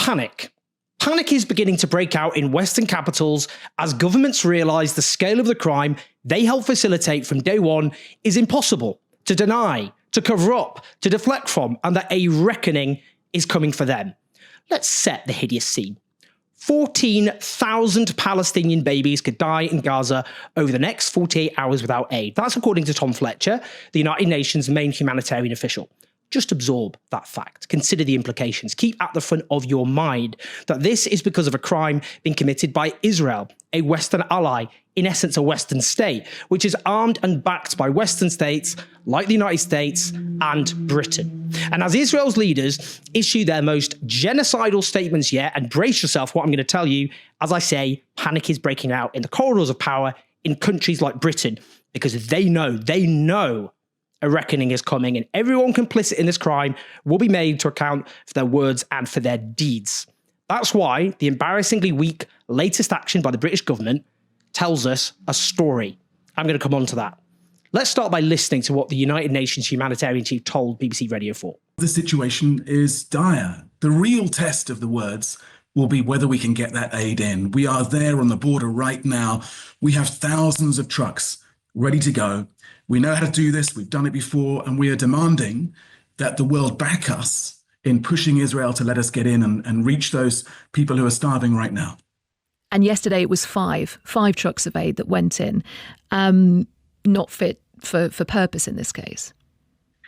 panic. Panic is beginning to break out in Western capitals as governments realise the scale of the crime they helped facilitate from day one is impossible to deny, to cover up, to deflect from, and that a reckoning is coming for them. Let's set the hideous scene. 14,000 Palestinian babies could die in Gaza over the next 48 hours without aid. That's according to Tom Fletcher, the United Nations' main humanitarian official. Just absorb that fact. Consider the implications. Keep at the front of your mind that this is because of a crime being committed by Israel, a Western ally, in essence a Western state, which is armed and backed by Western states like the United States and Britain. And as Israel's leaders issue their most genocidal statements yet, and brace yourself what I'm going to tell you, as I say, panic is breaking out in the corridors of power in countries like Britain, because they know a reckoning is coming, and everyone complicit in this crime will be made to account for their words and for their deeds. That's why the embarrassingly weak latest action by the British government tells us a story. I'm going to come on to that. Let's start by listening to what the United Nations humanitarian chief told BBC Radio 4. The situation is dire. The real test of the words will be whether we can get that aid in. We are there on the border right now. We have thousands of trucks ready to go. We know how to do this. We've done it before. And we are demanding that the world back us in pushing Israel to let us get in and reach those people who are starving right now. And yesterday it was five trucks of aid that went in, not fit for purpose in this case.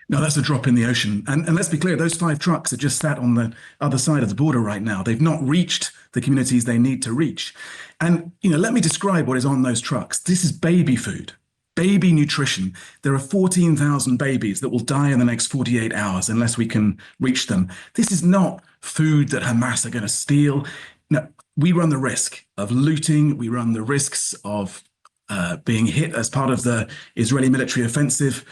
No, that's a drop in the ocean. And let's be clear, those 5 trucks are just sat on the other side of the border right now. They've not reached the communities they need to reach. And, let me describe what is on those trucks. This is baby food. Baby nutrition. There are 14,000 babies that will die in the next 48 hours unless we can reach them. This is not food that Hamas are going to steal. No, we run the risk of looting. We run the risks of being hit as part of the Israeli military offensive.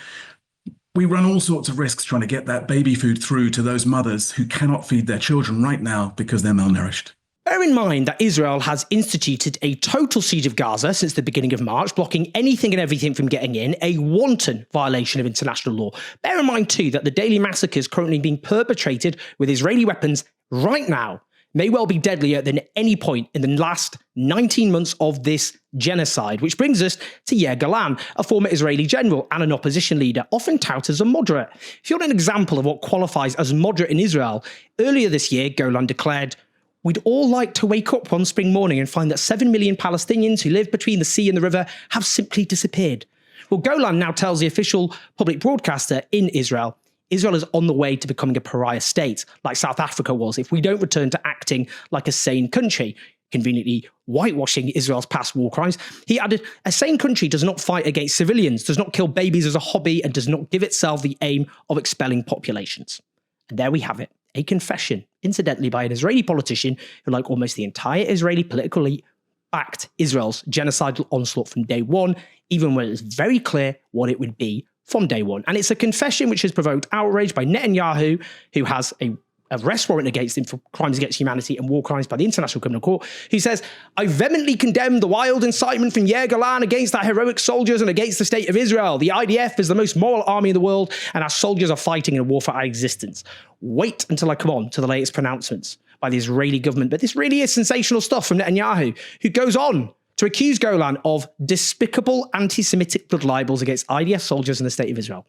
We run all sorts of risks trying to get that baby food through to those mothers who cannot feed their children right now because they're malnourished. Bear in mind that Israel has instituted a total siege of Gaza since the beginning of March, blocking anything and everything from getting in, a wanton violation of international law. Bear in mind, too, that the daily massacres currently being perpetrated with Israeli weapons right now may well be deadlier than any point in the last 19 months of this genocide, which brings us to Yair Golan, a former Israeli general and an opposition leader, often touted as a moderate. If you want an example of what qualifies as moderate in Israel, earlier this year, Golan declared, "We'd all like to wake up one spring morning and find that 7 million Palestinians who live between the sea and the river have simply disappeared." Well, Golan now tells the official public broadcaster in Israel is on the way to becoming a pariah state, like South Africa was, if we don't return to acting like a sane country, conveniently whitewashing Israel's past war crimes. He added, "A sane country does not fight against civilians, does not kill babies as a hobby, and does not give itself the aim of expelling populations." And there we have it. A confession, incidentally, by an Israeli politician who, like almost the entire Israeli political elite, backed Israel's genocidal onslaught from day one, even when it was very clear what it would be from day one. And it's a confession which has provoked outrage by Netanyahu, who has a arrest warrant against him for crimes against humanity and war crimes by the International Criminal Court, who says, "I vehemently condemn the wild incitement from Yair Golan against our heroic soldiers and against the state of Israel. The IDF is the most moral army in the world, and our soldiers are fighting in a war for our existence." Wait until I come on to the latest pronouncements by the Israeli government. But this really is sensational stuff from Netanyahu, who goes on to accuse Golan of despicable anti-Semitic blood libels against IDF soldiers in the state of Israel.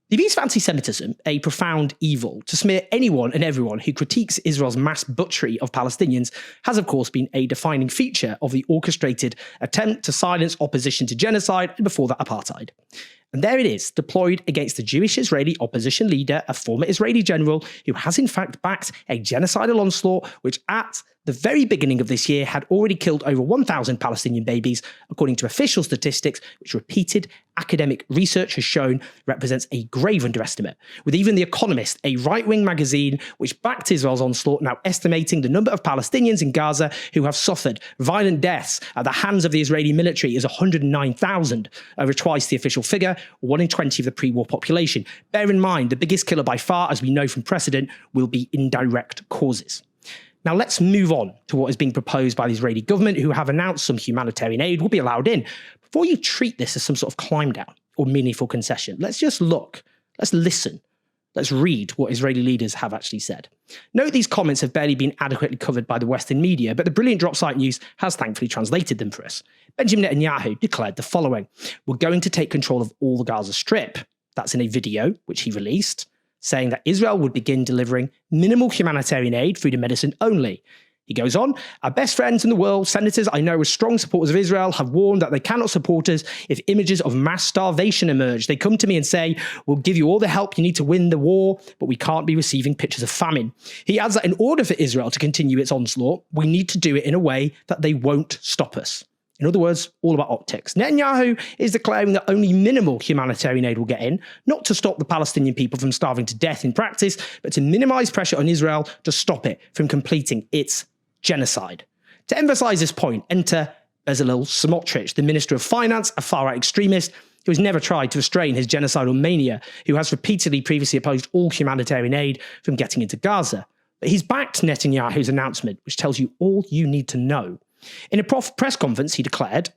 The abuse of anti-Semitism, a profound evil to smear anyone and everyone who critiques Israel's mass butchery of Palestinians, has of course been a defining feature of the orchestrated attempt to silence opposition to genocide and before that apartheid. And there it is, deployed against the Jewish Israeli opposition leader, a former Israeli general who has in fact backed a genocidal onslaught which at the very beginning of this year had already killed over 1,000 Palestinian babies, according to official statistics, which repeated academic research has shown represents a grave underestimate, with even The Economist, a right-wing magazine which backed Israel's onslaught, now estimating the number of Palestinians in Gaza who have suffered violent deaths at the hands of the Israeli military is 109,000, over twice the official figure, 1 in 20 of the pre-war population. Bear in mind, the biggest killer by far, as we know from precedent, will be indirect causes. Now let's move on to what is being proposed by the Israeli government, who have announced some humanitarian aid will be allowed in. Before you treat this as some sort of climb down or meaningful concession, let's just look, let's listen, Let's read what Israeli leaders have actually said. Note these comments have barely been adequately covered by the Western media, but the brilliant Drop Site News has thankfully translated them for us. Benjamin Netanyahu declared the following: "We're going to take control of all the Gaza Strip." That's in a video which he released, saying that Israel would begin delivering minimal humanitarian aid, food and medicine only. He goes on, "Our best friends in the world, senators I know as strong supporters of Israel, have warned that they cannot support us if images of mass starvation emerge. They come to me and say, we'll give you all the help you need to win the war, but we can't be receiving pictures of famine." He adds that in order for Israel to continue its onslaught, we need to do it in a way that they won't stop us. In other words, all about optics. Netanyahu is declaring that only minimal humanitarian aid will get in, not to stop the Palestinian people from starving to death in practice, but to minimize pressure on Israel to stop it from completing its genocide. To emphasize this point, enter Bezalel Smotrich, the Minister of Finance, a far-right extremist who has never tried to restrain his genocidal mania, who has repeatedly previously opposed all humanitarian aid from getting into Gaza. But he's backed Netanyahu's announcement, which tells you all you need to know. In a press conference, he declared,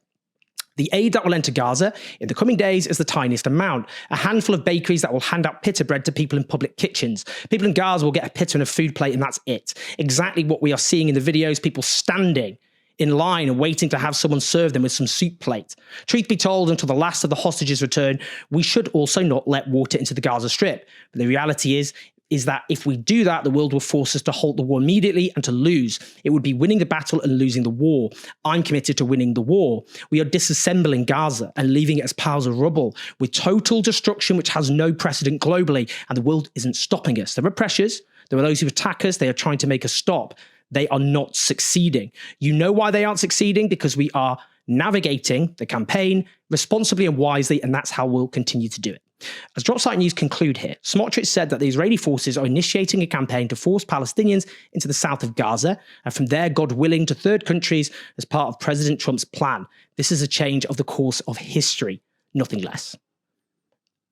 "The aid that will enter Gaza in the coming days is the tiniest amount. A handful of bakeries that will hand out pita bread to people in public kitchens. People in Gaza will get a pita and a food plate, and that's it." Exactly what we are seeing in the videos, people standing in line and waiting to have someone serve them with some soup plate. Truth be told, until the last of the hostages return, we should also not let water into the Gaza Strip. But the reality is that if we do that, the world will force us to halt the war immediately and to lose. It would be winning the battle and losing the war. I'm committed to winning the war. We are disassembling Gaza and leaving it as piles of rubble with total destruction which has no precedent globally, and the world isn't stopping us. There are pressures. There are those who attack us. They are trying to make us stop. They are not succeeding. You know why they aren't succeeding? Because we are navigating the campaign responsibly and wisely, and that's how we'll continue to do it. As Drop Site News conclude here, Smotrich said that the Israeli forces are initiating a campaign to force Palestinians into the south of Gaza, and from there, God willing, to third countries as part of President Trump's plan. This is a change of the course of history, nothing less.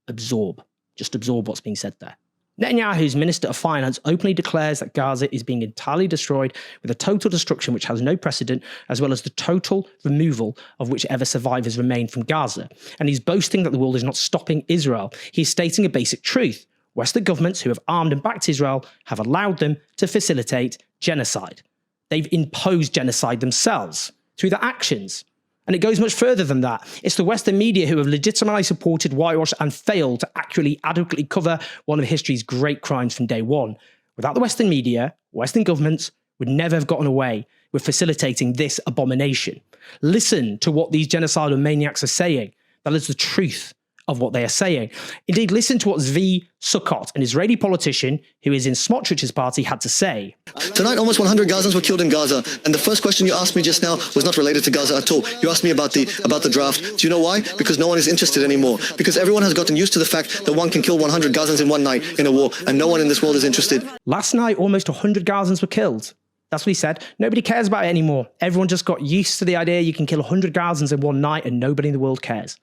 Absorb. Just absorb what's being said there. Netanyahu's Minister of Finance openly declares that Gaza is being entirely destroyed with a total destruction which has no precedent, as well as the total removal of whichever survivors remain from Gaza. And he's boasting that the world is not stopping Israel. He's stating a basic truth. Western governments who have armed and backed Israel have allowed them to facilitate genocide. They've imposed genocide themselves through their actions. And it goes much further than that. It's the Western media who have legitimately supported, whitewashed, and failed to accurately, adequately cover one of history's great crimes from day one. Without the Western media, Western governments would never have gotten away with facilitating this abomination. Listen to what these genocidal maniacs are saying. That is the truth of what they are saying. Indeed, listen to what Zvi Sukkot, an Israeli politician who is in Smotrich's party, had to say. Tonight, almost 100 Gazans were killed in Gaza, and the first question you asked me just now was not related to Gaza at all. You asked me about the draft. Do you know why? Because no one is interested anymore. Because everyone has gotten used to the fact that one can kill 100 Gazans in one night in a war, and no one in this world is interested. Last night, almost 100 Gazans were killed. That's what he said. Nobody cares about it anymore. Everyone just got used to the idea you can kill 100 Gazans in one night and nobody in the world cares.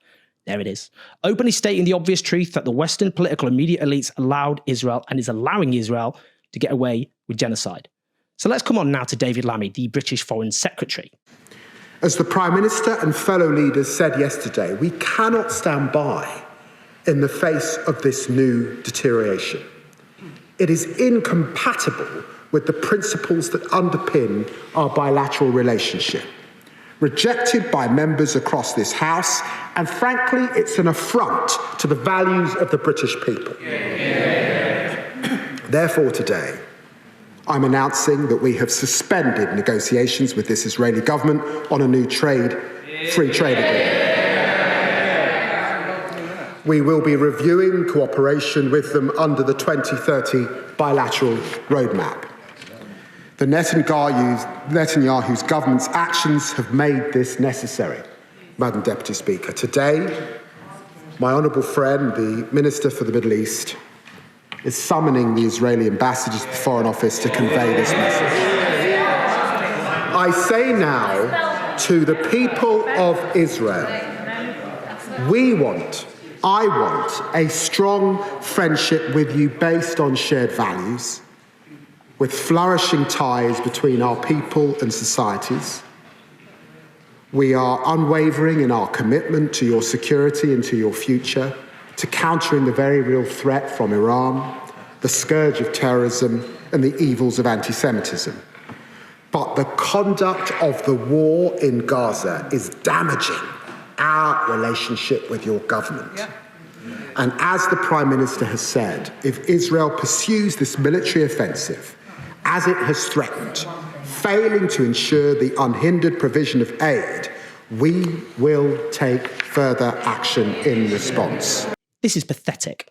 There it is. Openly stating the obvious truth that the Western political and media elites allowed Israel and is allowing Israel to get away with genocide. So let's come on now to David Lammy, the British Foreign Secretary. As the Prime Minister and fellow leaders said yesterday, we cannot stand by in the face of this new deterioration. It is incompatible with the principles that underpin our bilateral relationship. Rejected by members across this House, and frankly, it's an affront to the values of the British people. Therefore, today, I'm announcing that we have suspended negotiations with this Israeli government on a new free trade agreement. We will be reviewing cooperation with them under the 2030 bilateral roadmap. The Netanyahu's government's actions have made this necessary, Madam Deputy Speaker. Today, my honourable friend, the Minister for the Middle East, is summoning the Israeli ambassadors to the Foreign Office to convey this message. I say now to the people of Israel, I want a strong friendship with you based on shared values, with flourishing ties between our people and societies. We are unwavering in our commitment to your security and to your future, to countering the very real threat from Iran, the scourge of terrorism, and the evils of anti-Semitism. But the conduct of the war in Gaza is damaging our relationship with your government. Yeah. And as the Prime Minister has said, if Israel pursues this military offensive, as it has threatened, failing to ensure the unhindered provision of aid, we will take further action in response. This is pathetic.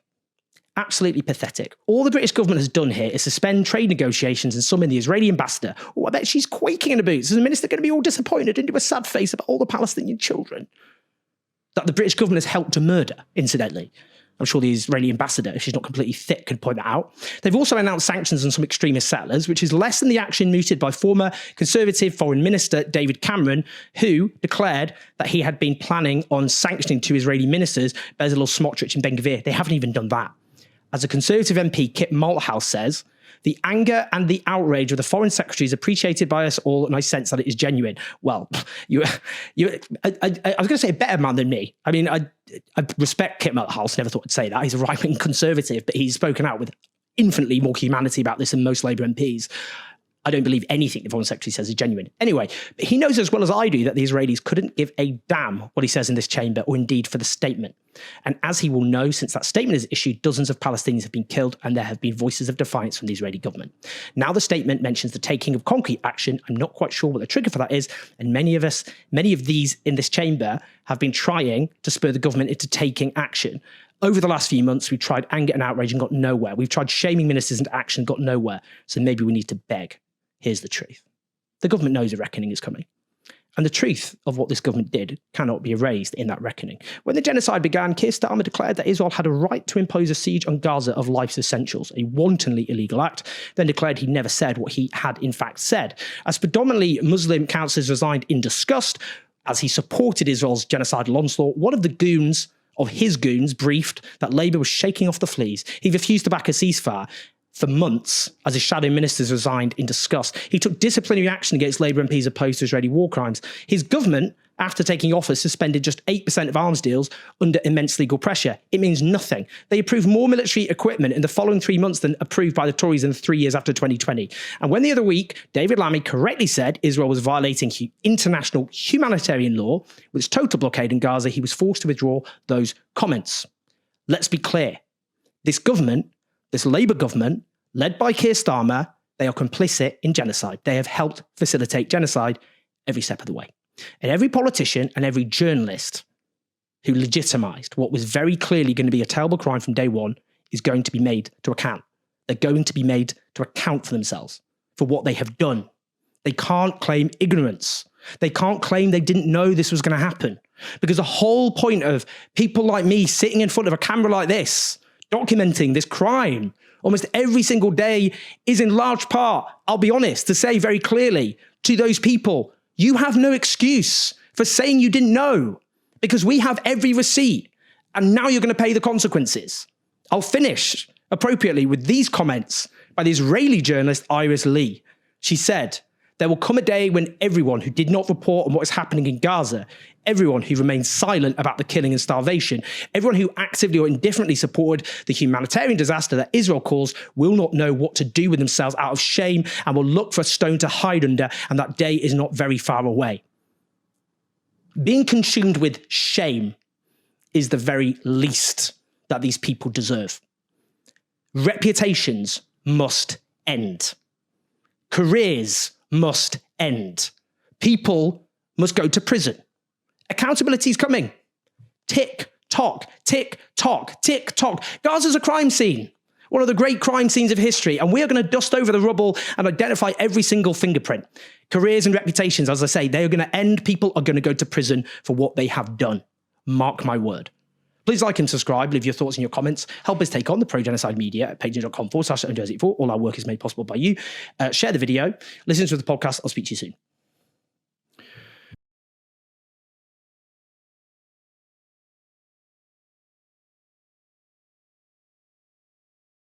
Absolutely pathetic. All the British government has done here is suspend trade negotiations and summon the Israeli ambassador. Oh, I bet she's quaking in her boots. Is the minister going to be all disappointed and do a sad face about all the Palestinian children that the British government has helped to murder, incidentally? I'm sure the Israeli ambassador, if she's not completely thick, could point that out. They've also announced sanctions on some extremist settlers, which is less than the action mooted by former Conservative Foreign Minister David Cameron, who declared that he had been planning on sanctioning two Israeli ministers, Bezalel Smotrich and Ben Gvir. They haven't even done that. As a Conservative MP, Kit Malthouse says, the anger and the outrage of the Foreign Secretary is appreciated by us all, and I sense that it is genuine. Well, I was going to say a better man than me. I mean, I respect Kit Malthouse, never thought I'd say that. He's a right-wing Conservative, but he's spoken out with infinitely more humanity about this than most Labour MPs. I don't believe anything the Foreign Secretary says is genuine. Anyway, but he knows as well as I do that the Israelis couldn't give a damn what he says in this chamber, or indeed for the statement. And as he will know, since that statement is issued, dozens of Palestinians have been killed and there have been voices of defiance from the Israeli government. Now the statement mentions the taking of concrete action. I'm not quite sure what the trigger for that is. And many of these in this chamber have been trying to spur the government into taking action. Over the last few months, we've tried anger and outrage and got nowhere. We've tried shaming ministers into action, got nowhere. So maybe we need to beg. Here's the truth. The government knows a reckoning is coming. And the truth of what this government did cannot be erased in that reckoning. When the genocide began, Keir Starmer declared that Israel had a right to impose a siege on Gaza of life's essentials, a wantonly illegal act, then declared he never said what he had in fact said. As predominantly Muslim councillors resigned in disgust, as he supported Israel's genocidal onslaught, one of his goons briefed that Labour was shaking off the fleas. He refused to back a ceasefire for months as his shadow ministers resigned in disgust. He took disciplinary action against Labour MPs opposed to Israeli war crimes. His government, after taking office, suspended just 8% of arms deals under immense legal pressure. It means nothing. They approved more military equipment in the following 3 months than approved by the Tories in the 3 years after 2020. And when the other week, David Lammy correctly said Israel was violating international humanitarian law with its total blockade in Gaza, he was forced to withdraw those comments. Let's be clear. This government, this Labour government, led by Keir Starmer, they are complicit in genocide. They have helped facilitate genocide every step of the way. And every politician and every journalist who legitimised what was very clearly going to be a terrible crime from day one is going to be made to account. They're going to be made to account for themselves, for what they have done. They can't claim ignorance. They can't claim they didn't know this was going to happen. Because the whole point of people like me sitting in front of a camera like this, documenting this crime almost every single day, is in large part, I'll be honest, to say very clearly to those people, you have no excuse for saying you didn't know, because we have every receipt and now you're going to pay the consequences. I'll finish appropriately with these comments by the Israeli journalist Iris Lee. She said, there will come a day when everyone who did not report on what is happening in Gaza, everyone who remains silent about the killing and starvation, everyone who actively or indifferently supported the humanitarian disaster that Israel caused will not know what to do with themselves out of shame and will look for a stone to hide under, and that day is not very far away. Being consumed with shame is the very least that these people deserve. Reputations must end. Careers must end. People must go to prison. Accountability is coming. Tick, tock, tick, tock, tick, tock. Gaza's a crime scene, one of the great crime scenes of history, and we are going to dust over the rubble and identify every single fingerprint. Careers and reputations, as I say, they are going to end. People are going to go to prison for what they have done. Mark my word. Please like and subscribe, leave your thoughts in your comments. Help us take on the pro-genocide media at patreon.com/4. All our work is made possible by you. Share the video, listen to the podcast. I'll speak to you soon.